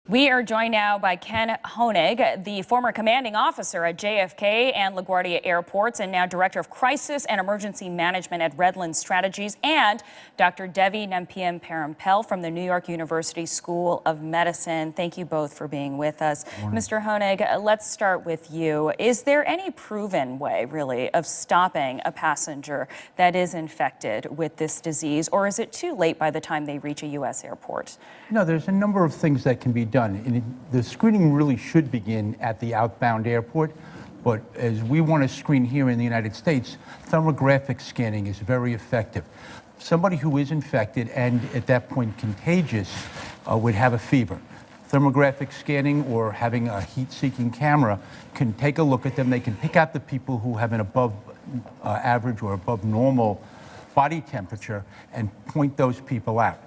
We are joined now by Ken Honig, the former commanding officer at JFK and LaGuardia airports and now director of crisis and emergency management at Redland Strategies, and Dr. Devi Nempian Parampel from the New York University School of Medicine. Thank you both for being with us. Mr. Honig, let's start with you. Is there any proven way, really, of stopping a passenger that is infected with this disease, or is it too late by the time they reach a U.S. airport? No, there's a number of things that can be done. And the screening really should begin at the outbound airport, but as we want to screen here in the United States, thermographic scanning is very effective. Somebody who is infected and at that point contagious would have a fever. Thermographic scanning or having a heat-seeking camera can take a look at them. They can pick out the people who have an above average or above normal body temperature and point those people out.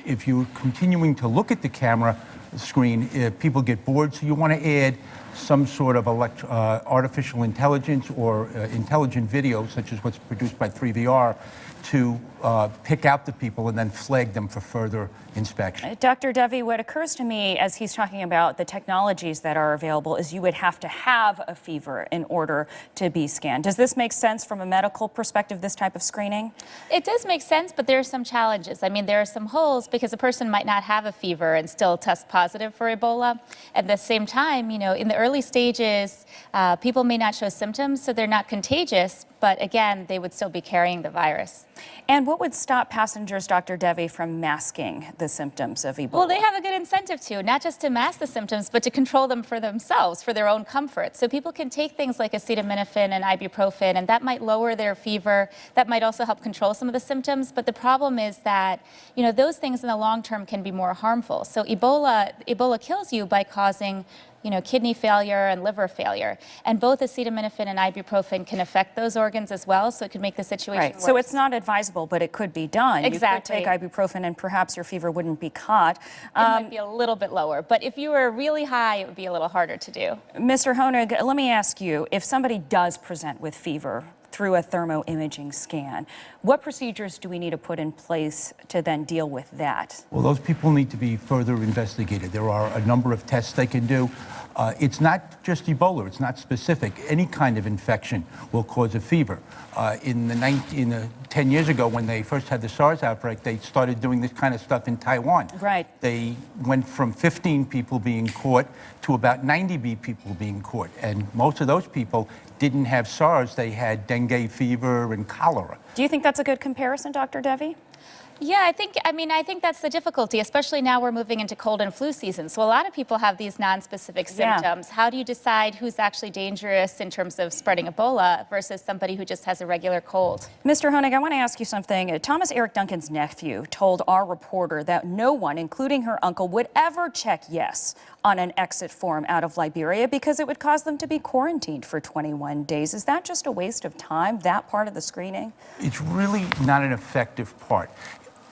If you're continuing to look at the camera screen, people get bored, so you want to add some sort of artificial intelligence or intelligent video, such as what's produced by 3VR, to pick out the people and then flag them for further inspection. Dr. Devi, what occurs to me as he's talking about the technologies that are available is you would have to have a fever in order to be scanned. Does this make sense from a medical perspective, this type of screening? It does make sense, but there are some challenges. I mean, there are some holes because a person might not have a fever and still test positive for Ebola. At the same time, you know, in the early stages, people may not show symptoms, so they're not contagious, but again, they would still be carrying the virus. And what would stop passengers, Dr. Devi, from masking the symptoms of Ebola? Well, they have a good incentive to, not just to mask the symptoms, but to control them for themselves, for their own comfort. So people can take things like acetaminophen and ibuprofen, and that might lower their fever. That might also help control some of the symptoms. But the problem is that, you know, those things in the long term can be more harmful. So Ebola kills you by causing, you know, kidney failure and liver failure. And both acetaminophen and ibuprofen can affect those organs as well, so it could make the situation worse. So it's not advisable, but it could be done. Exactly. You could take ibuprofen and perhaps your fever wouldn't be caught. It might be a little bit lower, but if you were really high, it would be a little harder to do. Mr. Honig, let me ask you, if somebody does present with fever through a thermoimaging scan, what procedures do we need to put in place to then deal with that? Well, those people need to be further investigated. There are a number of tests they can do. It's not just Ebola, it's not specific. Any kind of infection will cause a fever. 10 years ago, when they first had the SARS outbreak, they started doing this kind of stuff in Taiwan. Right. They went from 15 people being caught to about 90 people being caught. And most of those people didn't have SARS, they had dengue fever and cholera. Do you think that's a good comparison, Dr. Devi? Yeah, I think that's the difficulty, especially now we're moving into cold and flu season. So a lot of people have these non-specific symptoms. How do you decide who's actually dangerous in terms of spreading Ebola versus somebody who just has a regular cold? Mr. Honig, I want to ask you something. Thomas Eric Duncan's nephew told our reporter that no one, including her uncle, would ever check yes on an exit form out of Liberia because it would cause them to be quarantined for 21 days. Is that just a waste of time, that part of the screening? It's really not an effective part.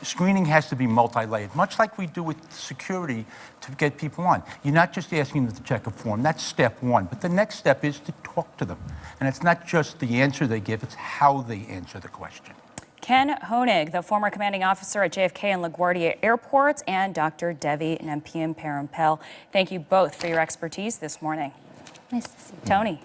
Screening has to be multi-layered, much like we do with security to get people on. You're not just asking them to check a form. That's step one. But the next step is to talk to them. And it's not just the answer they give, it's how they answer the question. Ken Honig, the former commanding officer at JFK and LaGuardia airports, and Dr. Devi Nempian Parampel. Thank you both for your expertise this morning. Nice to see you. Tony.